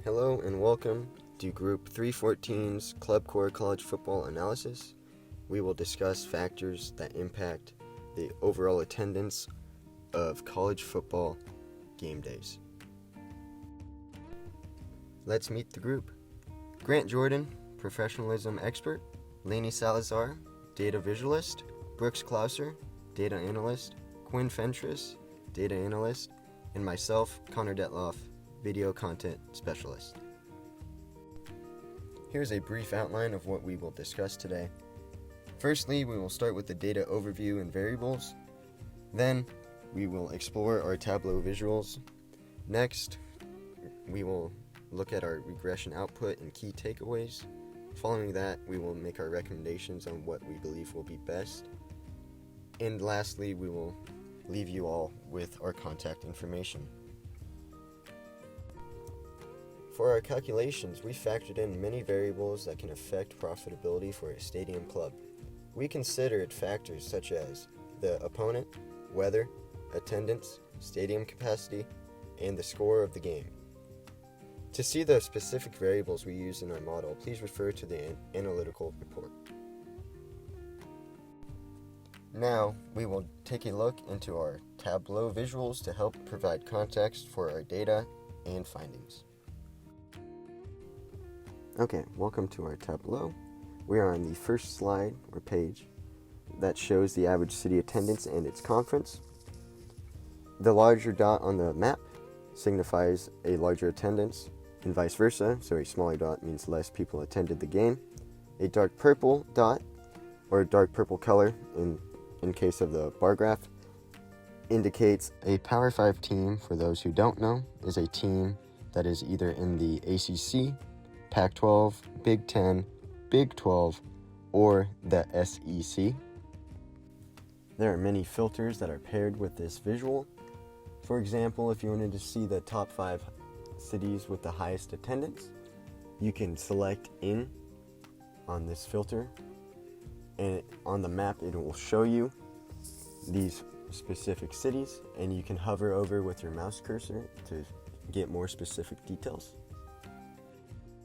Hello and welcome to Group 314's Club Core College Football Analysis. We will discuss factors that impact the overall attendance of college football game days. Let's meet the group. Grant Jordon, professionalism expert. Laine Salazar, data visualist. Brooks Clouser, data analyst. Quinn Fenress, data analyst. And myself, Dettloff, video content specialist. Here's a brief outline of what we will discuss today. Firstly, we will start with the data overview and variables. Then, we will explore our Tableau visuals. Next, we will look at our regression output and key takeaways. Following that, we will make our recommendations on what we believe will be best. And lastly, we will leave you all with our contact information. For our calculations, we factored in many variables that can affect profitability for a stadium club. We considered factors such as the opponent, weather, attendance, stadium capacity, and the score of the game. To see the specific variables we used in our model, please refer to the analytical report. Now, we will take a look into our Tableau visuals to help provide context for our data and findings. Okay, welcome to our Tableau. We are on the first slide or page that shows the average city attendance and its conference. The larger dot on the map signifies a larger attendance and vice versa, so a smaller dot means less people attended the game. A dark purple dot, or dark purple color in case of the bar graph, indicates a Power 5 team. For those who don't know, is a team that is either in the ACC, Pac-12, Big 10, Big 12, or the SEC. There are many filters that are paired with this visual. For example, if you wanted to see the top 5 cities with the highest attendance, you can select in on this filter, and on the map it will show you these specific cities, and you can hover over with your mouse cursor to get more specific details.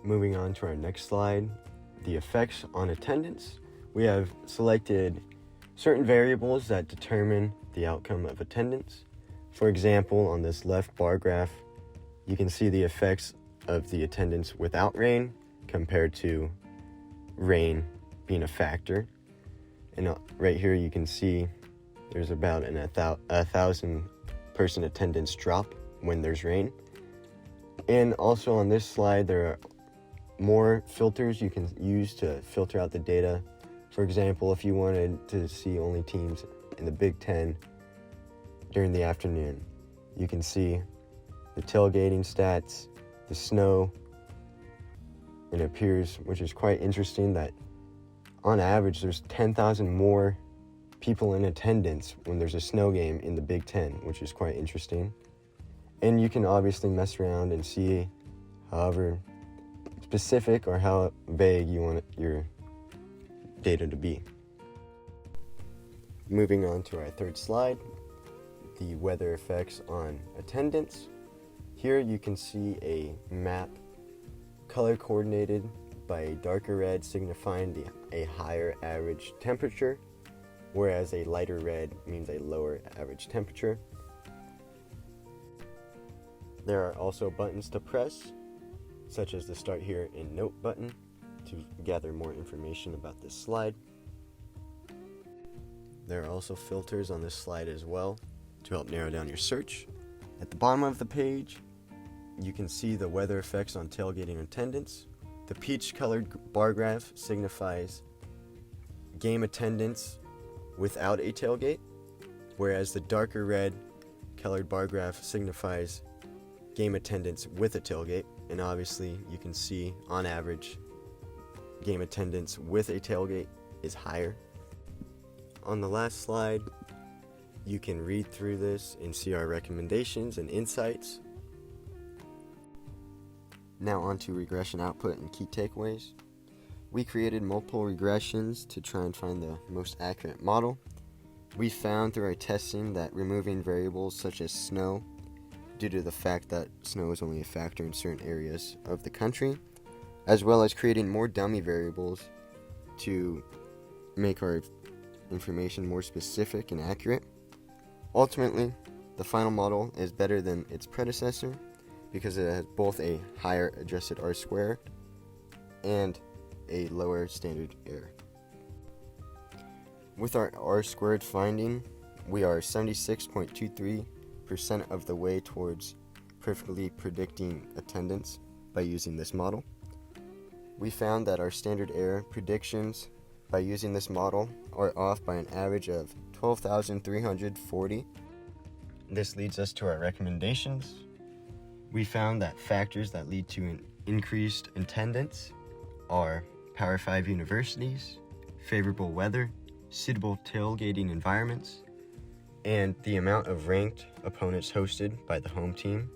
Moving on to our next slide, the effects on attendance. We have selected certain variables that determine the outcome of attendance. For example, on this left bar graph, you can see the effects of the attendance without rain compared to rain being a factor. And right here you can see there's about a 1,000 person attendance drop when there's rain. And also on this slide, there are more filters you can use to filter out the data. For example, if you wanted to see only teams in the Big 10 during the afternoon, you can see the tailgating stats, the snow, and it appears, which is quite interesting, that on average there's 10,000 more people in attendance when there's a snow game in the Big 10, which is quite interesting. And you can obviously mess around and see however specific or how vague you want your data to be. Moving on to our third slide, the weather effects on attendance. Here you can see a map color coordinated by a darker red signifying a higher average temperature, whereas a lighter red means a lower average temperature. There are also buttons to press, such as the Start Here and Note button, to gather more information about this slide. There are also filters on this slide as well to help narrow down your search. At the bottom of the page, you can see the weather effects on tailgating attendance. The peach-colored bar graph signifies game attendance without a tailgate, whereas the darker red-colored bar graph signifies game attendance with a tailgate. And obviously, you can see, on average, game attendance with a tailgate is higher. On the last slide, you can read through this and see our recommendations and insights. Now on to regression output and key takeaways. We created multiple regressions to try and find the most accurate model. We found through our testing that removing variables such as snow due to the fact that snow is only a factor in certain areas of the country, as well as creating more dummy variables to make our information more specific and accurate. Ultimately, the final model is better than its predecessor because it has both a higher adjusted R-squared and a lower standard error. With our R-squared finding, we are 76.23% of the way towards perfectly predicting attendance by using this model. We found that our standard error predictions by using this model are off by an average of 12,340. This leads us to our recommendations. We found that factors that lead to an increased attendance are Power 5 universities, favorable weather, suitable tailgating environments, and the amount of ranked opponents hosted by the home team.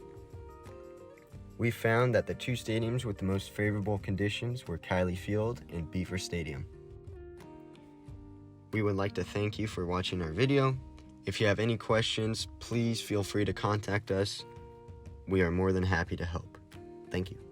We found that the two stadiums with the most favorable conditions were Kiley Field and Beaver Stadium. We would like to thank you for watching our video. If you have any questions, please feel free to contact us. We are more than happy to help. Thank you.